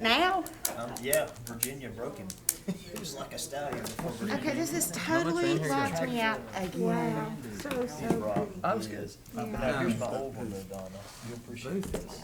Now? Yeah, Virginia broke him. He was like a stallion before Virginia. Okay, this has totally locked me out again. Wow, so pretty. I was good. Now here's my old one though, Donna. You'll appreciate this.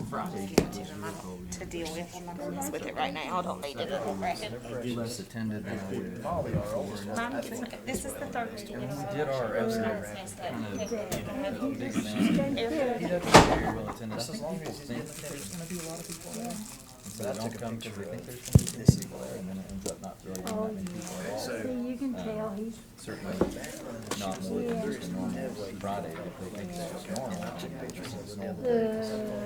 To deal with, I'm not gonna mess with it right now, I don't need it in the bracket. Less attended than I would. Molly, our oldest one. Mine gets, this is the third one. We did our estimate kind of big thing. He doesn't Very well attended. I Just as think long people as he's think in the there's picture. gonna be a lot of people there. And so I they took don't a come picture because they of think there's gonna be this people there, and then it ends up not really being Oh, that many people at yeah. all. So- See, you can tell he's, Certainly not more than just a normal Friday, if they think that's normal. It's normal.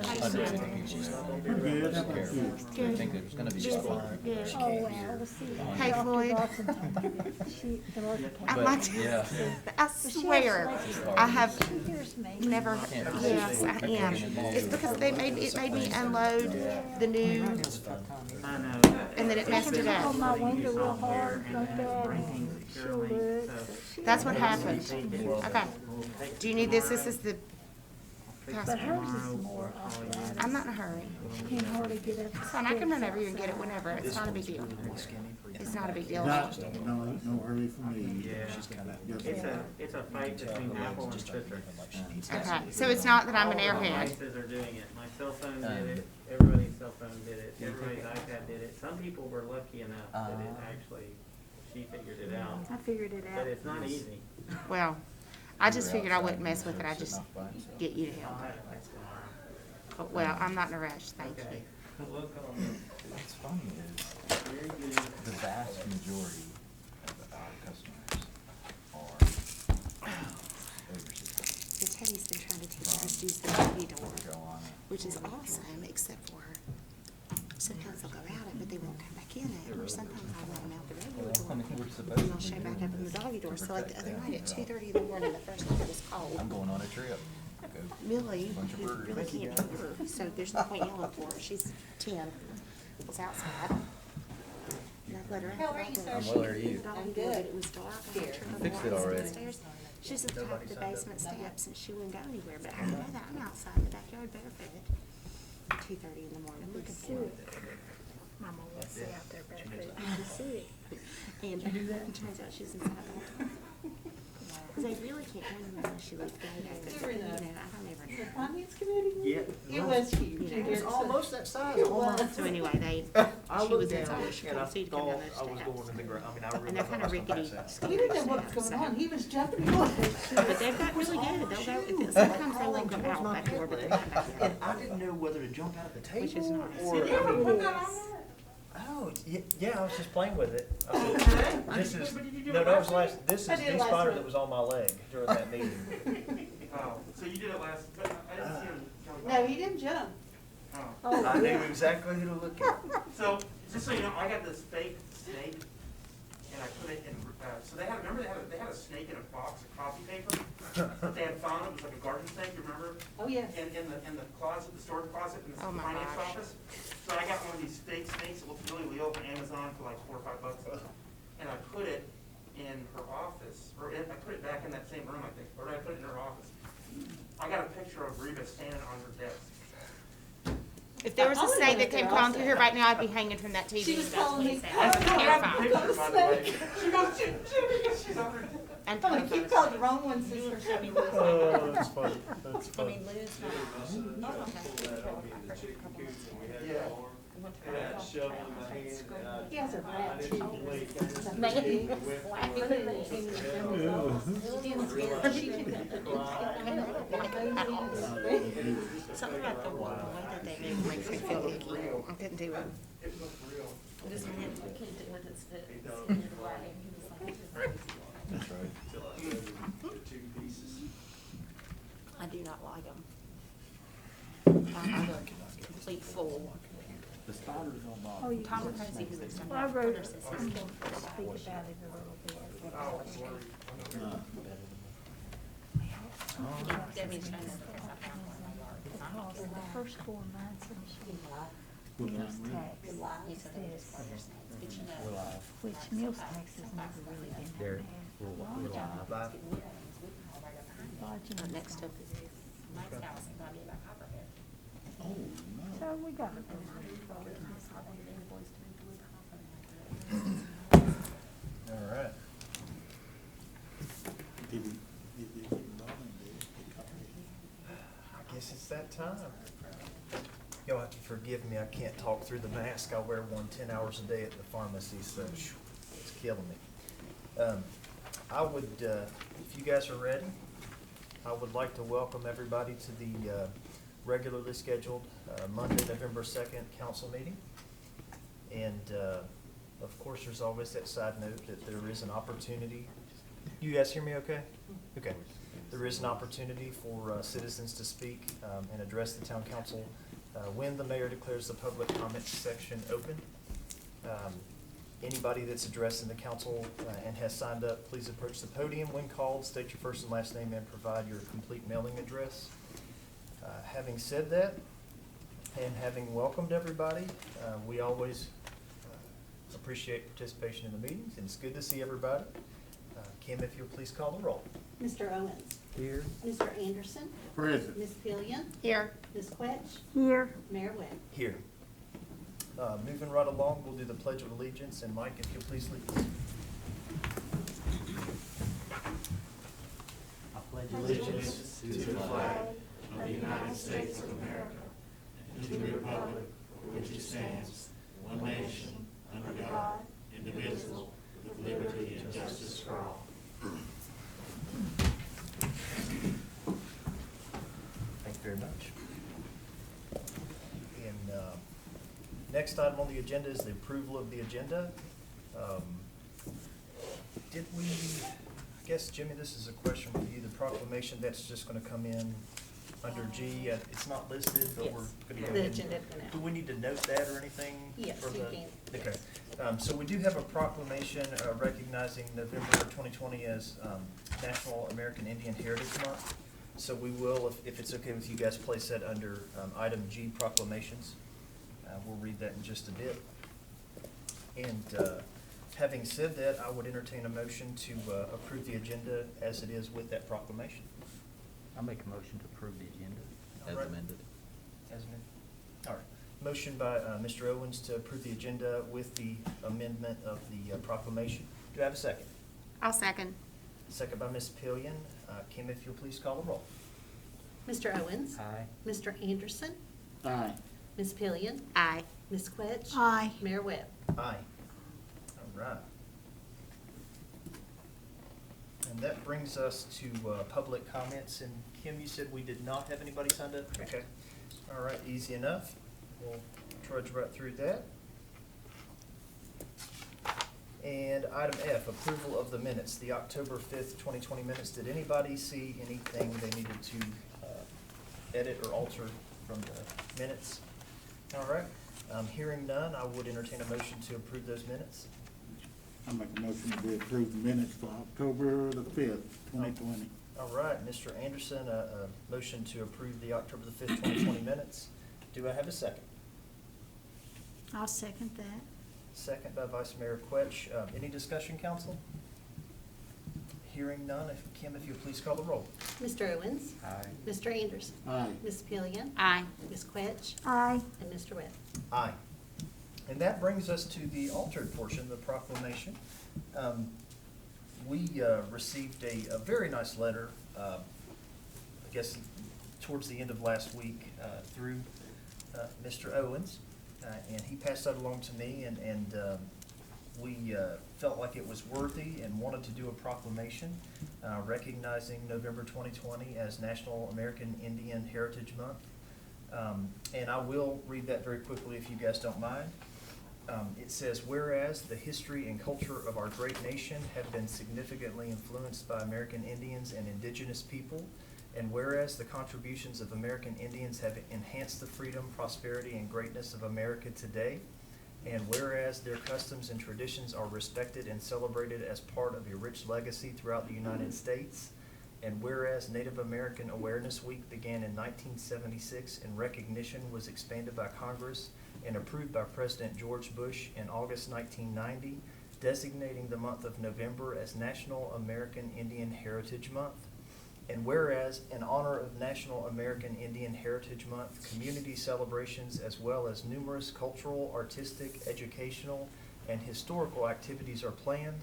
150 people there. They don't care. They think there's gonna be a lot of people there. oh, wow, let's see. Hey, Dr. Floyd. Dawson told me that she, the Lord I But, like, yeah. I swear, I have She hears me. never, yes, I am. It's because it made me unload the new, I know. and then it messed it Hold up. my window real hard like that, and she'll look. That's what happened. Okay. Do you need this? This is the But password. hers is more awkward. I'm not in a hurry. She can hardly get up. It's fine, I can run over here and get it whenever. It's not a big deal. It's not a big deal. No, no hurry for me. Yeah. It's a fight between Apple and Citrix. Okay, so it's not that I'm an All the airhead. devices are doing it. My cell phone did it, everybody's cell phone did it, everybody's iPad did it. Some people were lucky enough that it actually, she figured it out. I figured it out. But it's not easy. Well, I just figured I wouldn't mess with it. I'd just get you to help. But, well, I'm not in a rush, thank you. What's funny is the vast majority of our customers are overseas. So Teddy's been trying to teach us to use the doggy door, Carolina. which is awesome, except for sometimes they'll go out it, but they won't come back in it, or sometimes I'll let them out the regular I door. mean, we're And supposed they'll show back up in the doggy door. So like the other night at 2:30 in the morning, the first night it was I'm cold. going on a trip. Go. Millie, Bunch of who burgers. really can't hear her, so there's no point yelling for her. She's 10, was outside. And I let her out. How are you, sir? I'm well, how are you? I'm good. It was dark. I had to turn the Fixed it lights already. downstairs. She's at the top of the basement steps and she wouldn't go anywhere, but I know that I'm outside in the backyard barefoot at 2:30 in the morning looking for her. Mama will sit out there barefoot. You can see it. And it turns out she's inside all the time. Because they really can't go anywhere unless she leaves the gate open. You know, I don't ever know. Finance committee? Yeah. It was huge. You know, It was almost that size. It Oh my- was. So anyway, I she looked was down inside. She and I couldn't see to come down thought those I was going steps. in the ground. I mean, I really And they're thought kind I of was gonna rickety. pass out. He didn't know what was going on. He was jumping on. But they've got really good. They'll go, sometimes they won't go out that door, but they come back in. And I didn't know whether to jump out of the table Which is nice. or. Did you ever put that on Oh, yeah, I was just playing with it. I said, this is, no, that was last, this I is did the last spider week. that was on my leg during that meeting. Oh, so you did it last, but I didn't see him jump there? No, he didn't jump. Oh. I knew exactly who to look at. So, just so you know, I got this fake snake, and I put it in, so they had, remember they had a snake in a box of coffee paper? That they had found, it was like a garden snake, you remember? Oh, yes. In the closet, the storage closet in the Oh my finance gosh. office. So I got one of these fake snakes that looked really real from Amazon for like $4 or $5. And I put it in her office, I put it back in that same room, I think, or I put it in her office. I got a picture of Reba standing on her desk. If there was a I would've snake been that came there crawling also. through here right now, I'd be hanging from that TV. She was That's what calling he me. said. I was terrified. Picture, by the way. She goes, Jimmy, she's on her. I'm Oh, you terrified. called the wrong one, sister. Oh, that's funny, that's I funny. mean, Lou's not. Yeah. He has a rat too. Something about the way that they make makes me feel icky. I couldn't do it. This man can't do it. It's fit. That's right. I do not like them. I'm a complete fool. The spiders on my. Oh, you Tom can. Posey, who lives down Well, I there, wrote, Hunter says I'm he's going to speak about it a little bit. Debbie's trying to fix up on my yard. Because the first 4 months of meals tax You said they just part of your snakes, but you know. We're live. which meals tax has never really been There, bad. we're live. Bye. Lodging. Next up is Mike's house in Bobby about Copperhead. Oh, no. So we got it. It's that time. Y'all have to forgive me, I can't talk through the mask. I wear one 10 hours a day at the pharmacy, so it's killing me. I would, if you guys are ready, I would like to welcome everybody to the regularly scheduled Monday, November 2nd council meeting. And of course, there's always that side note that there is an opportunity. You guys hear me okay? Okay. There is an opportunity for citizens to speak and address the town council when the mayor declares the public comments section open. Anybody that's addressing the council and has signed up, please approach the podium when called, state your first and last name, and provide your complete mailing address. Having said that, and having welcomed everybody, we always appreciate participation in the meetings, and it's good to see everybody. Kim, if you'll please call the roll. Mr. Owens. Here. Mr. Anderson. Present. Ms. Pillion. Here. Ms. Quetch. Here. Mayor Webb. Here. Moving right along, we'll do the Pledge of Allegiance, and Mike, if you'll please lead us. I pledge Allegiance to the flag of the United States of America and to the republic for which it stands, one nation, under God, indivisible, with liberty and justice for all. Thank you very much. And next item on the agenda is the approval of the agenda. Did we, I guess, Jimmy, this is a question for you, the proclamation that's just gonna come in under G, it's not listed, but we're gonna go The ahead. agenda's gonna- Do we need to note that or anything? Yes, for you the- can. Okay, so we do have a proclamation recognizing November 2020 as National American Indian Heritage Month. So we will, if it's okay with you guys, place that under item G, proclamations. We'll read that in just a bit. And having said that, I would entertain a motion to approve the agenda as it is with that proclamation. I'll make a motion to approve the agenda as All right. amended. As amended. All right. Motion by Mr. Owens to approve the agenda with the amendment of the proclamation. Do I have a second? I'll second. Second by Ms. Pillion. Kim, if you'll please call the roll. Mr. Owens. Aye. Mr. Anderson. Aye. Ms. Pillion. Aye. Ms. Quetch. Aye. Mayor Webb. Aye. All right. And that brings us to public comments. And Kim, you said we did not have anybody signed up? Correct. Okay. All right, easy enough. We'll trudge right through that. And item F, approval of the minutes, the October 5th, 2020 minutes. Did anybody see anything they needed to edit or alter from the minutes? All right. Hearing none, I would entertain a motion to approve those minutes. I make a motion to approve the minutes for October the 5th, 2020. All right, Mr. Anderson, a motion to approve the October the 5th, 2020 minutes. Do I have a second? I'll second that. Second by Vice Mayor Quetch. Any discussion, council? Hearing none, Kim, if you'll please call the roll. Mr. Owens. Aye. Mr. Anderson. Aye. Ms. Pillion. Aye. Ms. Quetch. Aye. And Mr. Webb. Aye. And that brings us to the altered portion, the proclamation. We received a very nice letter, I guess towards the end of last week, through Mr. Owens. And he passed that along to me, and we felt like it was worthy and wanted to do a proclamation recognizing November 2020 as National American Indian Heritage Month. And I will read that very quickly if you guys don't mind. It says, whereas the history and culture of our great nation have been significantly influenced by American Indians and indigenous people, and whereas the contributions of American Indians have enhanced the freedom, prosperity, and greatness of America today, and whereas their customs and traditions are respected and celebrated as part of a rich legacy throughout the United States, and whereas Native American Awareness Week began in 1976 and recognition was expanded by Congress and approved by President George Bush in August 1990, designating the month of November as National American Indian Heritage Month. And whereas, in honor of National American Indian Heritage Month, community celebrations as well as numerous cultural, artistic, educational, and historical activities are planned,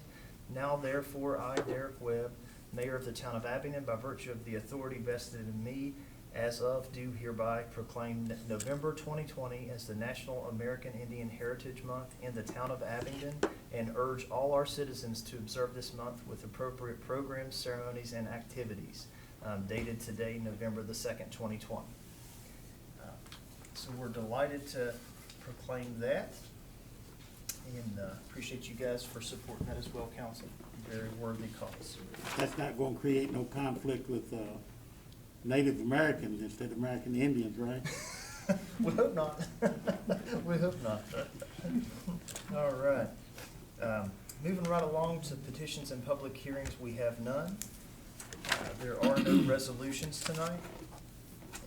now therefore I, Derek Webb, Mayor of the Town of Abingdon, by virtue of the authority vested in me as of, do hereby proclaim November 2020 as the National American Indian Heritage Month in the town of Abingdon, and urge all our citizens to observe this month with appropriate programs, ceremonies, and activities. Dated today, November the 2nd, 2020. So we're delighted to proclaim that, and appreciate you guys for supporting that as well, council. Very worthy cause. That's not gonna create no conflict with, Native Americans instead of American Indians, right? We hope not. We hope not. All right. Moving right along to petitions and public hearings, we have none. There are no resolutions tonight,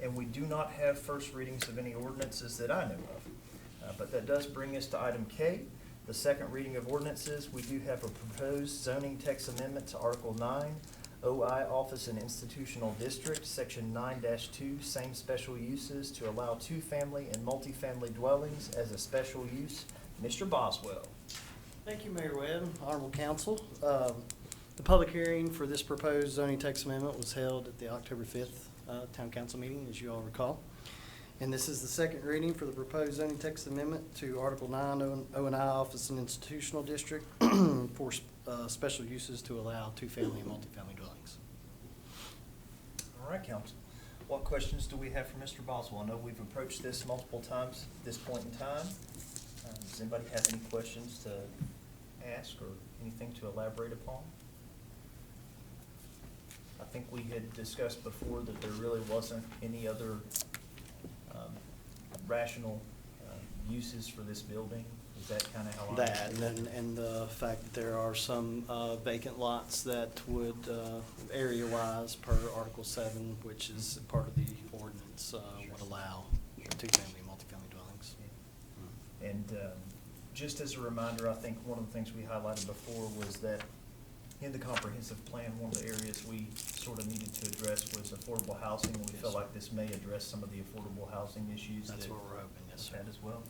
and we do not have first readings of any ordinances that I know of. But that does bring us to item K, the second reading of ordinances. We do have a proposed zoning text amendment to Article 9, OI Office and Institutional District, Section 9-2, same special uses to allow two-family and multifamily dwellings as a special use. Mr. Boswell. Thank you, Mayor Webb, Honorable Council. The public hearing for this proposed zoning text amendment was held at the October 5th Town Council meeting, as you all recall. And this is the second reading for the proposed zoning text amendment to Article 9, O&I Office and Institutional District for special uses to allow two-family and multifamily dwellings. All right, council. What questions do we have for Mr. Boswell? I know we've approached this multiple times at this point in time. Does anybody have any questions to ask or anything to elaborate upon? I think we had discussed before that there really wasn't any other rational uses for this building. Is that kind of how I That, and the fact that there are some vacant lots that would, area-wise, per Article 7, which is part of the ordinance, would allow two-family and multifamily dwellings. And just as a reminder, I think one of the things we highlighted before was that in the comprehensive plan, one of the areas we sort of needed to address was affordable housing. We Yes, felt sir. like this may address some of the affordable housing issues That's that what we're hoping, yes, sir. had as well.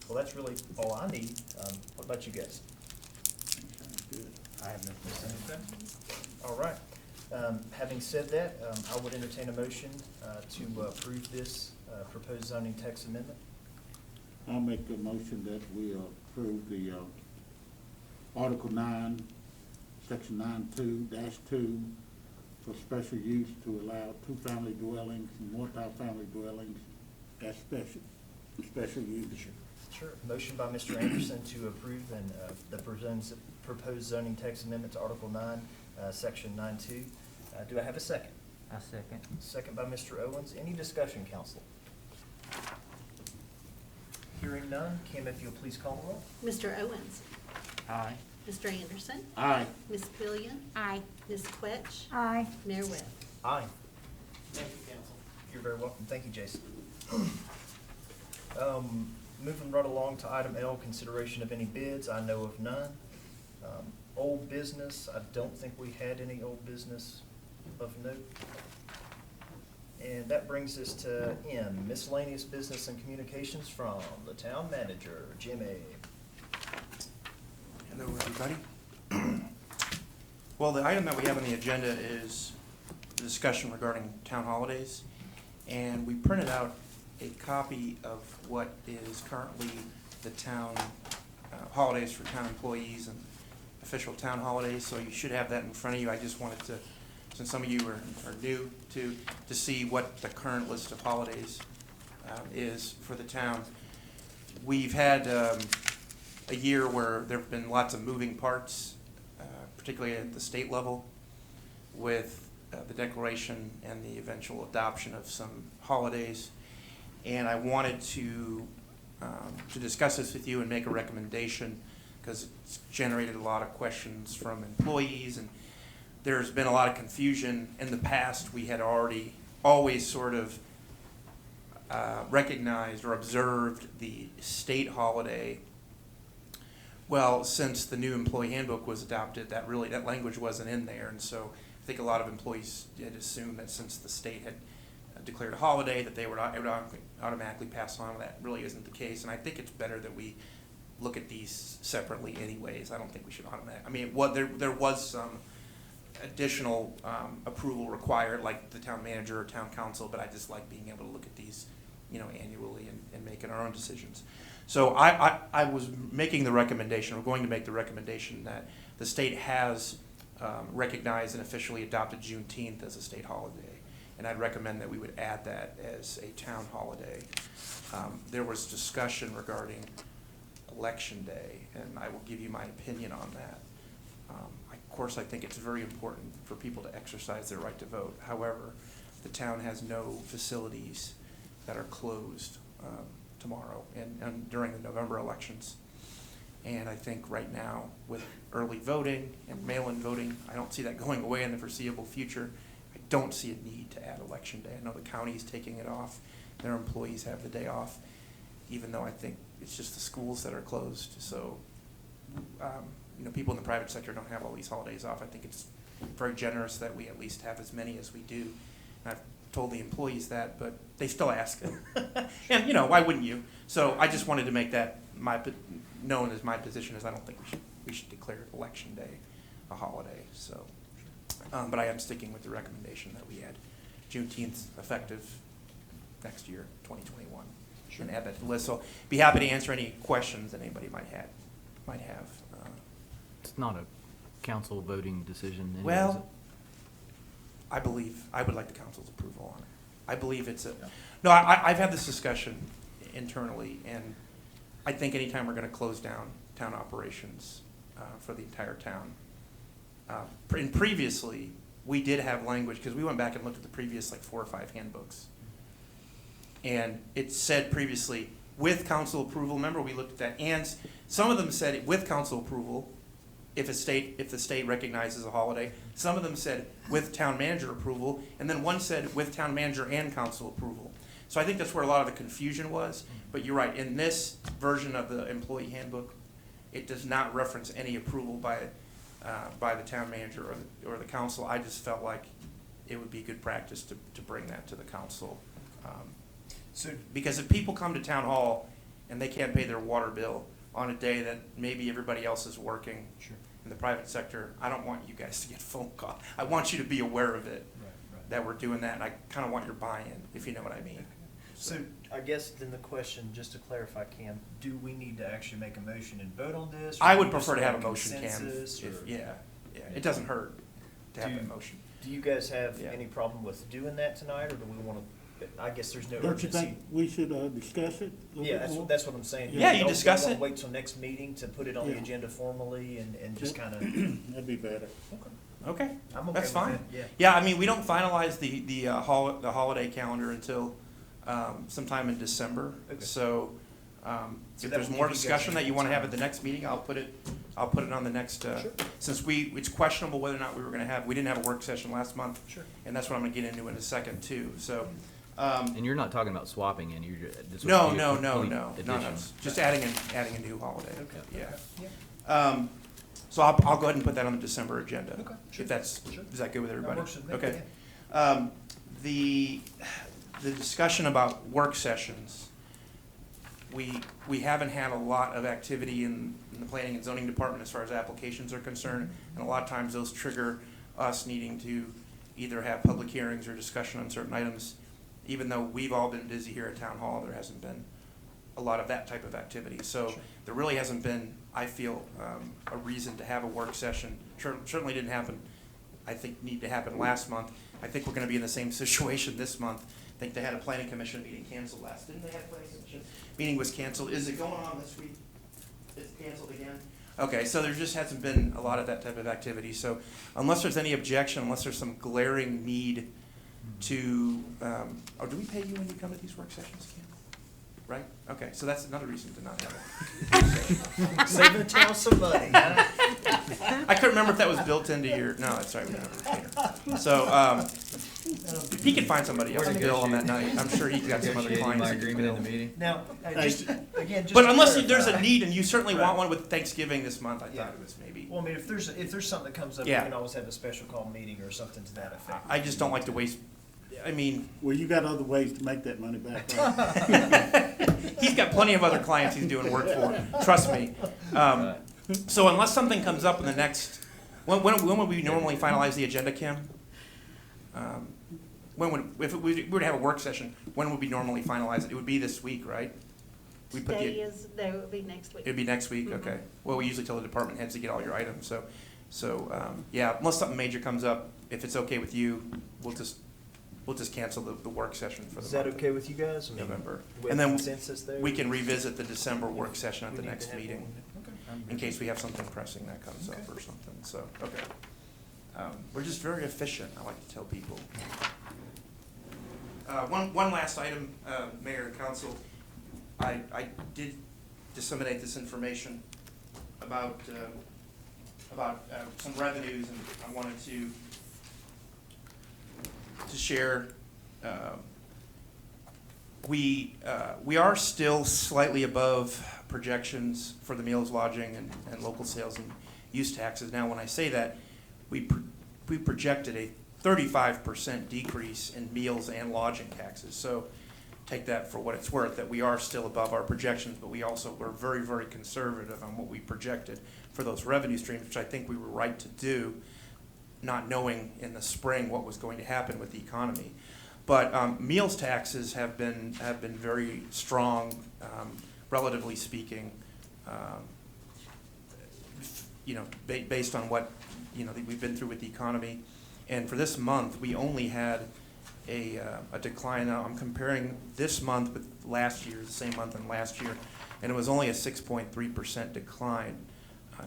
Well, that's really all I need. What about you guys? Good. I have nothing to say. All right. Having said that, I would entertain a motion to approve this proposed zoning text amendment. I'll make a motion that we approve the, Article 9, Section 9-2 for special use to allow two-family dwellings and multi-family dwellings as special use. Sure. Motion by Mr. Anderson to approve and the proposed zoning text amendment to Article 9, Section 9-2. Do I have a second? I second. Second by Mr. Owens. Any discussion, council? Hearing none. Kim, if you'll please call the roll. Mr. Owens? Aye. Mr. Anderson? Aye. Ms. Billion? Aye. Ms. Quetch? Aye. Mayor Webb? Aye. Thank you, Council. You're very welcome. Thank you, Jason. Moving right along to item L, consideration of any bids. I know of none. Old business, I don't think we had any old business of note. And that brings us to M, miscellaneous business and communications from the town manager, Jimmy. Hello, everybody. Well, the item that we have on the agenda is the discussion regarding town holidays. And we printed out a copy of what is currently the town holidays for town employees and official town holidays. So you should have that in front of you. I just wanted to, since some of you are new, to see what the current list of holidays is for the town. We've had a year where there have been lots of moving parts, particularly at the state level, with the declaration and the eventual adoption of some holidays. And I wanted to discuss this with you and make a recommendation, because it's generated a lot of questions from employees, and there's been a lot of confusion. In the past, we had always sort of recognized or observed the state holiday. Well, since the new employee handbook was adopted, that language wasn't in there, and so I think a lot of employees had assumed that since the state had declared a holiday, that they would automatically pass on. That really isn't the case, and I think it's better that we look at these separately anyways. I don't think we should automatically. I mean, there was some additional approval required, like the town manager or town council, but I just like being able to look at these, annually and making our own decisions. So I was making the recommendation, or going to make the recommendation, that the state has recognized and officially adopted Juneteenth as a state holiday. And I'd recommend that we would add that as a town holiday. There was discussion regarding Election Day, and I will give you my opinion on that. Of course, I think it's very important for people to exercise their right to vote. However, the town has no facilities that are closed tomorrow and during the November elections. And I think right now, with early voting and mail-in voting, I don't see that going away in the foreseeable future. I don't see a need to add Election Day. I know the county is taking it off. Their employees have the day off, even though I think it's just the schools that are closed. So, people in the private sector don't have all these holidays off. I think it's very generous that we at least have as many as we do. And I've told the employees that, but they still ask. And, why wouldn't you? So I just wanted to make that known as my position, is I don't think we should declare Election Day a holiday. So, but I am sticking with the recommendation that we add Juneteenth effective next year, 2021. Sure. And add that to the list. So be happy to answer any questions that anybody might have. It's not a council voting decision anyway, is it? Well, I believe, I would like the council's approval on it. I believe it's no, I've had this discussion internally, and I think anytime we're gonna close down town operations for the entire town. And previously, we did have language, because we went back and looked at the previous 4 or 5 handbooks. And it said previously, with council approval, remember we looked at that, and some of them said with council approval, if the state recognizes a holiday. Some of them said with town manager approval, and then one said with town manager and council approval. So I think that's where a lot of the confusion was, but you're right, in this version of the employee handbook, it does not reference any approval by the town manager or the council. I just felt like it would be good practice to bring that to the council. Because if people come to town hall and they can't pay their water bill on a day that maybe everybody else is working in the private sector, I don't want you guys to get phone call. I want you to be aware of it, that we're doing that, and I kind of want your buy-in, if you know what I mean. So I guess then the question, just to clarify, Cam, do we need to actually make a motion and vote on this? I would prefer to have a motion, Cam. Consensus, Yeah, it doesn't hurt to have that motion. Do you guys have Yeah. any problem with doing that tonight, or do we want to? I guess there's no Don't you urgency. think we should discuss it a little Yeah, bit more? that's what I'm saying. Yeah, you Don't- discuss don't it. Wait till next meeting to put it on the Yeah. agenda formally and just kind of. That'd be better. Okay, I'm okay that's with fine. that, yeah. Yeah, I mean, we don't finalize the holiday calendar until sometime in December. Okay. So So if that there's will more give you guys discussion that you want to have time. at the next meeting, I'll put it on the next, since it's questionable whether or not we didn't have a work session last month. Sure. And that's what I'm gonna get into in a second too, so. And you're not talking about swapping any, this would No, be a no, complete no, addition. just adding a new holiday, Okay. yeah. So I'll go ahead and put that on the December agenda. Okay, sure. If that's, Sure. is that good with everybody? works with me, Okay. yeah. The discussion about work sessions, we haven't had a lot of activity in the planning and zoning department as far as applications are concerned, and a lot of times those trigger us needing to either have public hearings or discussion on certain items. Even though we've all been busy here at Town Hall, there hasn't been a lot of that type of activity. So Sure. there really hasn't been, I feel, a reason to have a work session. Certainly didn't happen, I think, need to happen last month. I think we're gonna be in the same situation this month. I think they had a planning commission meeting canceled didn't they have a planning commission? Meeting was canceled. Is it going on this week? It's canceled again? Okay, so there just hasn't been a lot of that type of activity. So unless there's any objection, unless there's some glaring need to, do we pay you when you come to these work sessions, Cam? Right? Okay, so that's another reason to not have it. Saving the town some money, huh? I couldn't remember if that was built into your, no, that's right, we don't have a retainer. So, if he can find somebody else to bill on that night, I'm sure he's got some other Negotiating clients. my he can agreement in bill. the meeting. Now, just, again, just. But to unless there's a clarify- need, and you certainly want Right. one with Thanksgiving this month, I Yeah. thought it was maybe. Well, I mean, if there's something that comes up, we Yeah. can always have a special call meeting or something to that effect. I just don't like to waste, I mean, Well, you got other ways to make that money back, right? he's got plenty of other clients he's doing work for, trust me. Right. So unless something comes up in the next When would we normally finalize the agenda, Kim? If we were to have a work session, when would we normally finalize it? It would be this week, right? We put Today the, is, there will be next week. it'd be next week, okay. Well, we usually tell the department heads to get all your items, so, yeah, unless something major comes up, if it's okay with you, we'll just cancel the work session for the month. Is that okay with you guys? I mean, November. with And then consensus there? we can revisit the December work session at We the need to next have meeting, one. in case we have something pressing that comes up or something, so, okay. We're just very efficient, I like to tell people. One last item, Mayor and Council. I did disseminate this information about some revenues, and I wanted to share. We are still slightly above projections for the meals, lodging, and local sales and use taxes. Now, when I say that, we projected a 35% decrease in meals and lodging taxes. So take that for what it's worth, that we are still above our projections, but we also were very, very conservative on what we projected for those revenue streams, which I think we were right to do, not knowing in the spring what was going to happen with the economy. But meals taxes have been very strong, relatively speaking, based on what we've been through with the economy. And for this month, we only had a decline. Now, I'm comparing this month with last year, the same month in last year, and it was only a 6.3% decline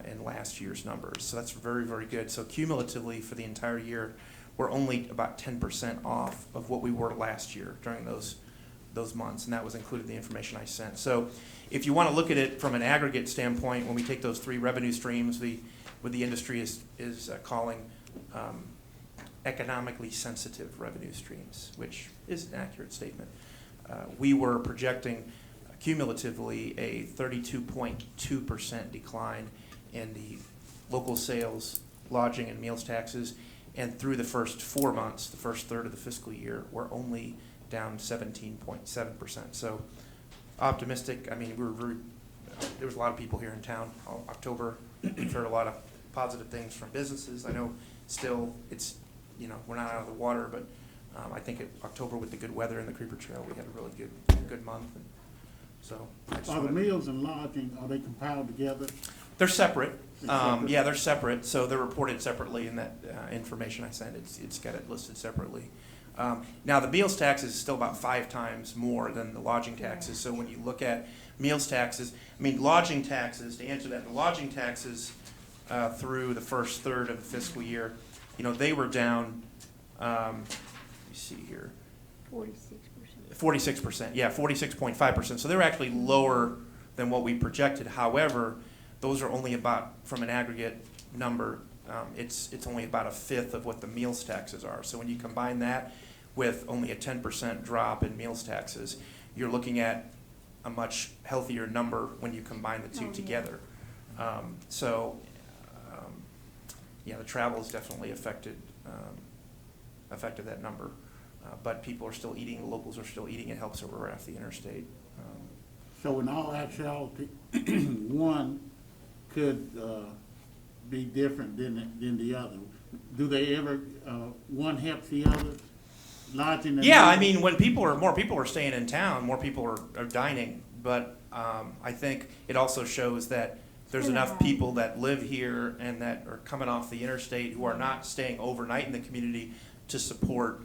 in last year's numbers. So that's very, very good. So cumulatively for the entire year, we're only about 10% off of what we were last year during those months, and that was included in the information I sent. So if you want to look at it from an aggregate standpoint, when we take those three revenue streams, what the industry is calling economically sensitive revenue streams, which is an accurate statement. We were projecting cumulatively a 32.2% decline in the local sales, lodging, and meals taxes, and through the first 4 months, the first third of the fiscal year, we're only down 17.7%. So optimistic. I mean, there was a lot of people here in town all October. We've heard a lot of positive things from businesses. I know still it's, we're not out of the water, but I think October with the good weather and the Creeper Trail, we had a really good month. And so Are the meals and lodging, are they compiled together? they're separate. Separate? Yeah, they're separate. So they're reported separately in that information I sent. It's got it listed separately. Now the meals tax is still about 5 times more than the lodging taxes. So when you look at meals taxes, lodging taxes, to answer that, the lodging taxes through the first third of the fiscal year, they were down, let me see here. 46%, yeah, 46.5%. So they were actually lower than what we projected. However, those are only about, from an aggregate number, it's only about a fifth of what the meals taxes are. So when you combine that with only a 10% drop in meals taxes, you're looking at a much healthier number when you combine the two together. Yeah, the travel has definitely affected that number. But people are still eating, the locals are still eating. It helps that we're off the interstate. So in all actuality, one could be different than the other. Do they ever, one helps the other? Lodging and Yeah, when more people are staying in town, more people are dining. But I think it also shows that there's enough people that live here and that are coming off the interstate who are not staying overnight in the community to support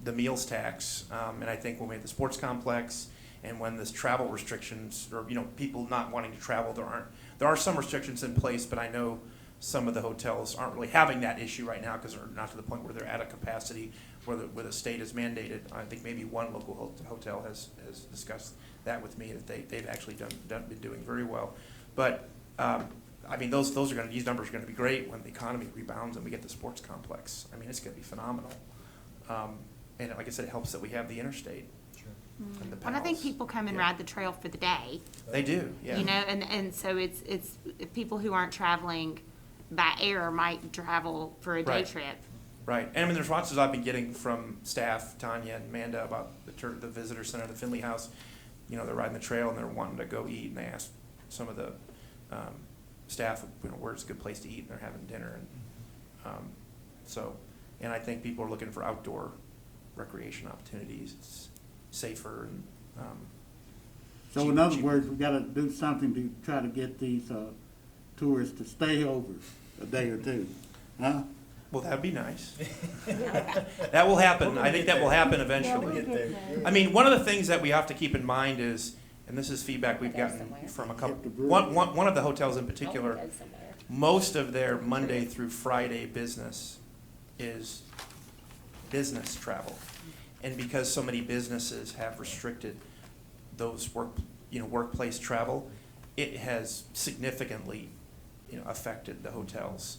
the meals tax. And I think when we have the sports complex and when this travel restrictions, or people not wanting to travel, there are some restrictions in place, but I know some of the hotels aren't really having that issue right now because they're not to the point where they're at a capacity where the state is mandated. I think maybe one local hotel has discussed that with me, that they've actually been doing very well. But these numbers are going to be great when the economy rebounds and we get the sports complex. It's going to be phenomenal. And like I said, it helps that we have the interstate. And the And I think pals. people come and Yeah. ride the trail for the day. They do, yeah. And so it's people who aren't traveling by air might travel for a day Right. trip. Right, and the responses I've been getting from staff, Tanya and Amanda, about the visitor center, the Finley House, they're riding the trail and they're wanting to go eat, and they asked some of the staff, where's a good place to eat, and they're having dinner, and and I think people are looking for outdoor recreation opportunities. It's safer and So in other words, we gotta do something to try to get these tourists to stay over a day or two, huh? well, that'd be nice. That will happen. I think that will happen Yeah, eventually. we'll get there. I mean, one of the things that we have to keep in mind is, and this is feedback we've gotten from one of the hotels in particular, most of their Monday through Friday business is business travel. And because so many businesses have restricted those workplace travel, it has significantly, affected the hotels.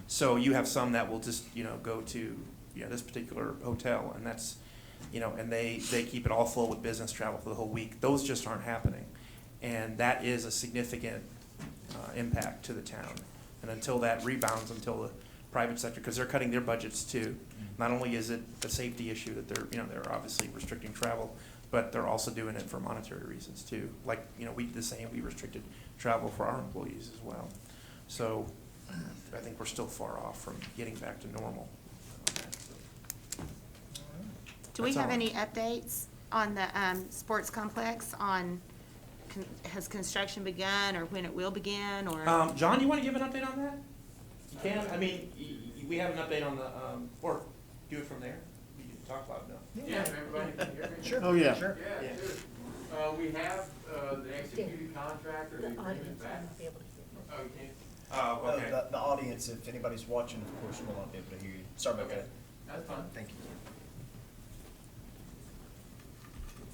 So you have some that will just, go to, this particular hotel, and that's, and they keep it all full with business travel for the whole week. Those just aren't happening. And that is a significant impact to the town. And until that rebounds, until the private sector, because they're cutting their budgets too. Not only is it a safety issue that they're obviously restricting travel, but they're also doing it for monetary reasons too. Like, we did the same, we restricted travel for our employees as well. So I think we're still far off from getting back to normal. Do we That's have all. any updates on the sports complex on, has construction begun or when it will begin or? John, you want to give an update on that? You can. I mean, we have an update on the, or do it from there. You can talk about it now. Yeah, everybody can hear me? Sure. Oh, yeah. Sure. Yeah, sure. We have, the executed contractor, we bring it back. Oh, you can't? Okay. The audience, if anybody's watching, of course, will not be able to hear you. Sorry about Okay. that. That's fine. Thank you.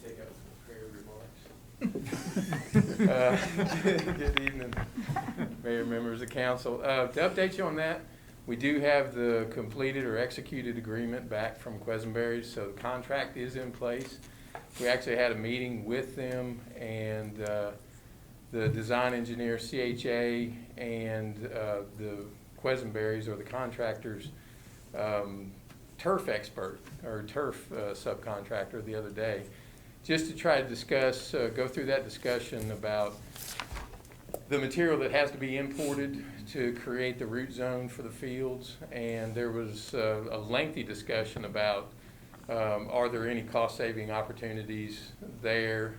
Take out some prayer remarks. Good evening, Mayor, members of council. To update you on that, we do have the completed or executed agreement back from Quisenberry, so the contract is in place. We actually had a meeting with them, and the design engineer, CHA, and the Quisenberries, or the contractors, turf expert, or turf subcontractor the other day, just to try to discuss, go through that discussion about the material that has to be imported to create the root zone for the fields. And there was a lengthy discussion about are there any cost-saving opportunities there.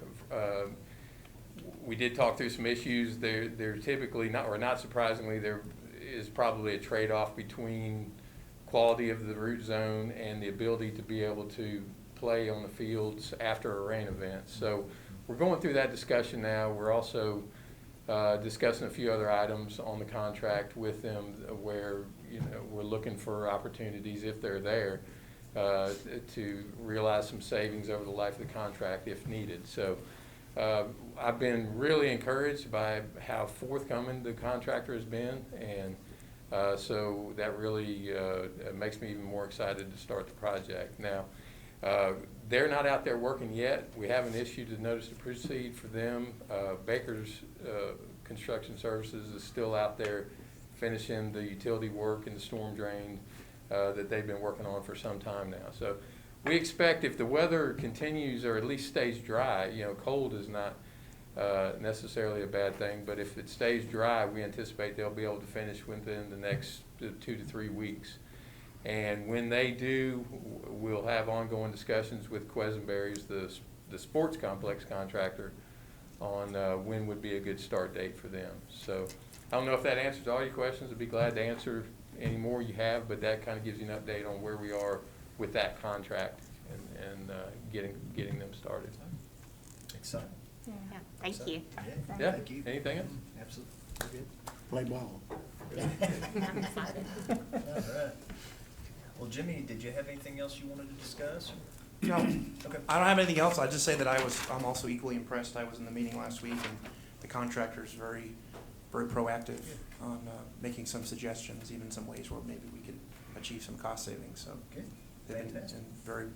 We did talk through some issues. There typically, not surprisingly, there is probably a trade-off between quality of the root zone and the ability to be able to play on the fields after a rain event. So we're going through that discussion now. We're also discussing a few other items on the contract with them where we're looking for opportunities, if they're there, to realize some savings over the life of the contract if needed. So I've been really encouraged by how forthcoming the contractor has been, and so that really makes me even more excited to start the project. Now, they're not out there working yet. We haven't issued a notice to proceed for them. Baker's Construction Services is still out there finishing the utility work and the storm drain that they've been working on for some time now. So we expect, if the weather continues or at least stays dry, cold is not necessarily a bad thing, but if it stays dry, we anticipate they'll be able to finish within the next 2 to 3 weeks. And when they do, we'll have ongoing discussions with Quisenberry's, the sports complex contractor, on when would be a good start date for them. So I don't know if that answers all your questions. I'd be glad to answer any more you have, but that kind of gives you an update on where we are with that contract and getting them started. Exciting. Yeah. Yeah, thank you. Yeah, Thank you. anything else? Absolutely. We're good. Play ball. I'm excited. All right. Well, Jimmy, did you have anything else you wanted to discuss? No, Okay. I don't have anything else. I just say that I'm also equally impressed. I was in the meeting last week, and the contractor's very, very proactive on making some suggestions, even some ways where maybe we could achieve some cost savings. So Good. they've been Fantastic. and very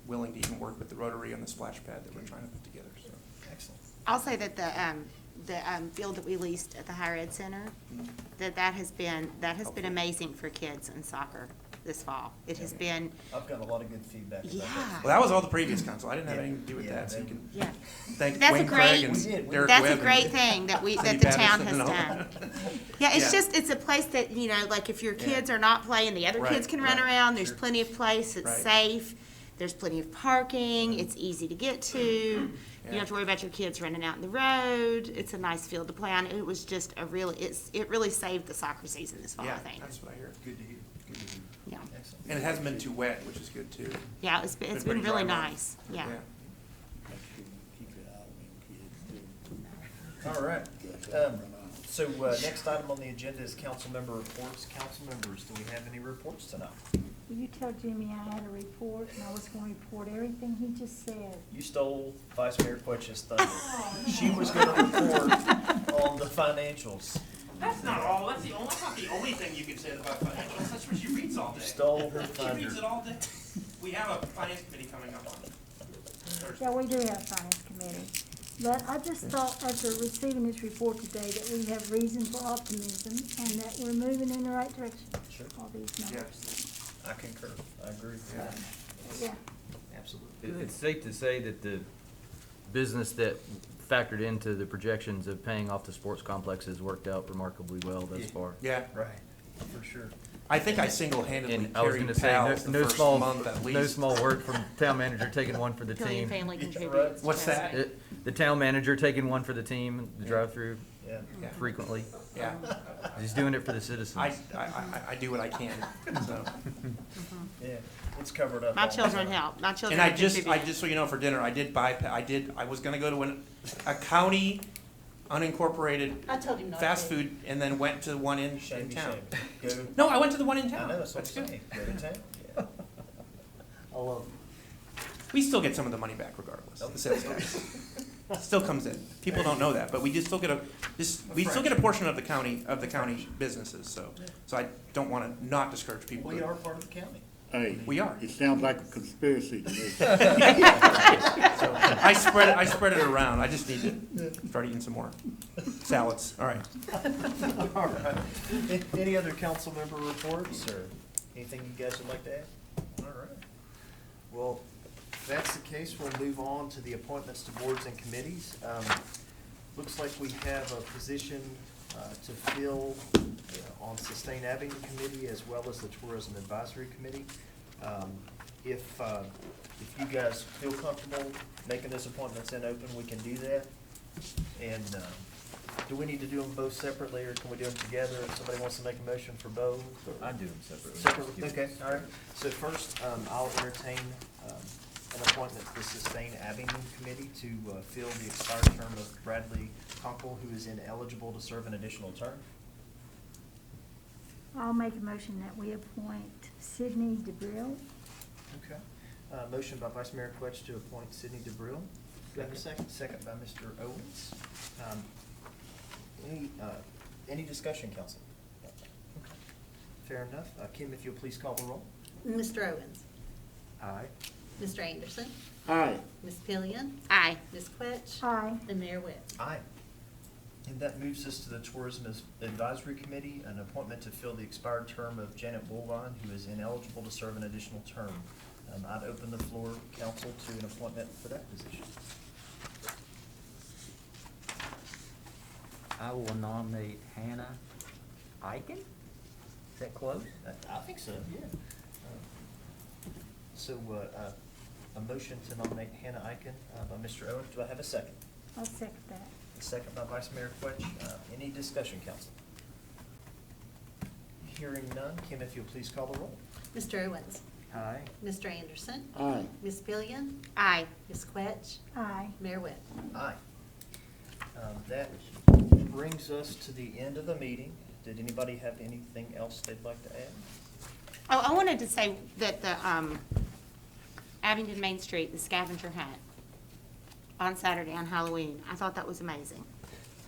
willing to even work with the Rotary on the splash pad that we're trying to put together. So Excellent. I'll say that the field that we leased at the Higher Ed Center, that has been amazing for kids in soccer. this fall. It has been, I've got a lot of good feedback about yeah. that. Well, that was all the previous council. I didn't have anything to do with Yeah, that, so you they- can Yeah. thank That's a Wayne great- Craig We did. and Derek That's Webb a and great thing that Cindy the town Patterson has and all done. that. Yeah, it's Yeah. just, it's a place that, you know, like if your kids are not playing, the other Right, kids can run right, around, there's sure. plenty of place, it's Right. safe, there's plenty of parking, it's easy to get to. You Yeah. don't have to worry about your kids running out in the road, it's a nice field to play on. It was just a really, it really saved the soccer season this fall, I Yeah, think. that's what I hear. Good to hear, good to hear. Yeah, Excellent. And it hasn't been too wet, which is good too. yeah, it's been Been pretty really dry month. nice, yeah. Keep it out of them kids too. All right. So, next item on the agenda is council member reports. Council members, do we have any reports tonight? Will you tell Jimmy I had a report and I was gonna report everything he just said? You stole Vice Mayor Quetch's thunder. She was gonna report on the financials. That's not all, that's not the only thing you can say about financials, that's what she reads all You day. stole her She reads thunder. it all day. We have a finance committee coming up on Thursday. Yeah, we do have a finance committee. But I just thought after receiving this report today that we have reason for optimism and that we're moving in the right direction. Sure. All these numbers. I concur. I agree with that. Yeah. Absolutely. It's safe to say that the business that factored into the projections of paying off the sports complexes worked out remarkably well thus far. Yeah, Right, for sure. I think I single-handedly And I was carried gonna say, pals the no first small, month at least. no small word from town manager taking one for the Till your team. family Yeah, contributes. What's trust that? me. The town manager taking one for the team, the drive-through Yeah. Yeah. frequently. Yeah, He's doing it for the citizens. I do what I can, so. Yeah, it's covered up. My all the children time. help, my children And contribute. just so you know, for dinner, I was gonna go to a county unincorporated I told him not to. fast food and then went to one in Shamey, town. shamey. Go, No, I went to the one in I town. know, that's what That's I'm good. saying. Go to town. Yeah. I love We still get some of the money back regardless, the sales tax. Still comes in. People don't know that, but we just still get we still get a portion of the county businesses, so I don't wanna not discourage it. people. We are part of the county. Hey. We are. It sounds like a conspiracy to me. So I spread it around. I just need to start eating some more salads. All right. All right. Any other council member reports or anything you guys would like to add? All right. Well, if that's the case, we'll move on to the appointments to boards and committees. Looks like we have a position to fill on Sustain Avenue Committee as well as the Tourism Advisory Committee. If you guys feel comfortable making those appointments in open, we can do that. And do we need to do them both separately, or can we do them together? If somebody wants to make a motion for both? or- I do them separately. Separately, okay, all right. So first, I'll entertain an appointment to the Sustain Avenue Committee to fill the expired term of Bradley Conkle, who is ineligible to serve an additional term. I'll make a motion that we appoint Sydney DeBrill. Okay. Motion by Vice Mayor Quetch to appoint Sidney DeBrill. Do I have a second? Second by Mr. Owens. Any discussion, council? Okay. Fair enough. Kim, if you'll please call the roll. Mr. Owens, Aye. Mr. Anderson, Aye. Ms. Pillion, Aye. Ms. Quetch, Aye. and Mayor Webb. Aye. And that moves us to the Tourism Advisory Committee, an appointment to fill the expired term of Janet Woolvine, who is ineligible to serve an additional term. I'd open the floor, council, to an appointment for that position. I will nominate Hannah Eichen. Is that close? I think so, yeah. So, a motion to nominate Hannah Eichen by Mr. Owens. Do I have a second? I'll second that. A second by Vice Mayor Quetch. Any discussion, council? Hearing none. Kim, if you'll please call the roll. Mr. Owens, Aye. Mr. Anderson, Aye. Ms. Pillion, Aye. Ms. Quetch, Aye. Mayor Webb. Aye. That brings us to the end of the meeting. Did anybody have anything else they'd like to add? Oh, I wanted to say that the, Abingdon Main Street, the scavenger hunt on Saturday on Halloween, I thought that was amazing.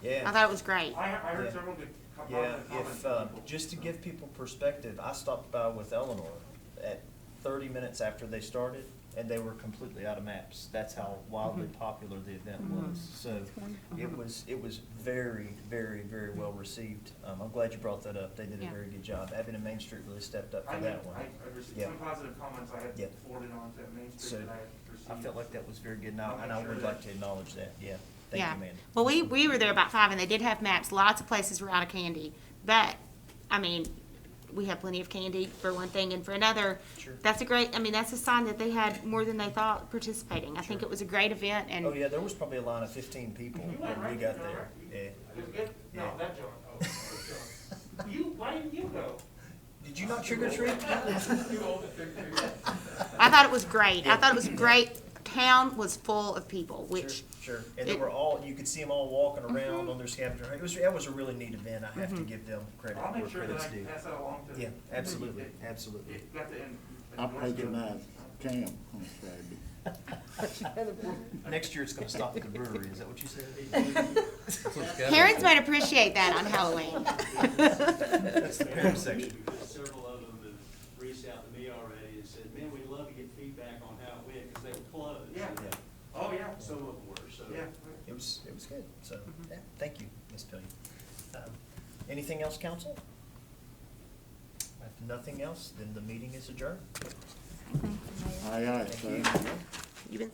Yeah. I thought it was great. I heard Yeah. several good Yeah, comments. if, just to give people perspective, I stopped by with Eleanor at 30 minutes after they started, and they were completely out of maps. That's how wildly popular the event was. So it was very, very, very well received. I'm glad you brought that up. They did a Yeah. very good job. Abington Main Street really stepped up for that one. I received Yeah. some positive comments I had Yeah. forwarded on to Main So Street that I received. I felt like that was very good, and I'll I make sure would that- like to acknowledge that, yeah. Thank Yeah. you, Amanda. Well, we were there about 5, and they did have maps. Lots of places were out of candy. But, I mean, we have plenty of candy for one thing, and for another, Sure. that's a sign that they had more than they thought participating. I think Sure. it was a great event, and. Oh, yeah, there was probably a line of 15 people You went when we right, got John, there, right? yeah. It was good? Yeah. No, that John. Oh, that John. Why didn't you go? Did you not trick or treat? I thought it was great. I thought it was great. Town was full of people, which, Sure, and they it- were all, you could see them all walking around on their scavenger hunt. That was a really neat event. I have to give them credit I'll where make sure that credit's I due. pass that along to. Yeah, absolutely, absolutely. It got the. I patronize Cam on Saturday. Next year it's gonna stop at the brewery, is that what you said? parents might appreciate that on Halloween. That's the parent section. Several of them have reached out to me already and said, man, we'd love to get feedback on how it went, because they were closed. Yeah. Yeah. Oh, yeah. Some of them were, so. Yeah. It was good, so, yeah, thank you, Ms. Pillion. Anything else, council? If nothing else, then the meeting is adjourned. Aye, aye, Thank sir. you. You've been.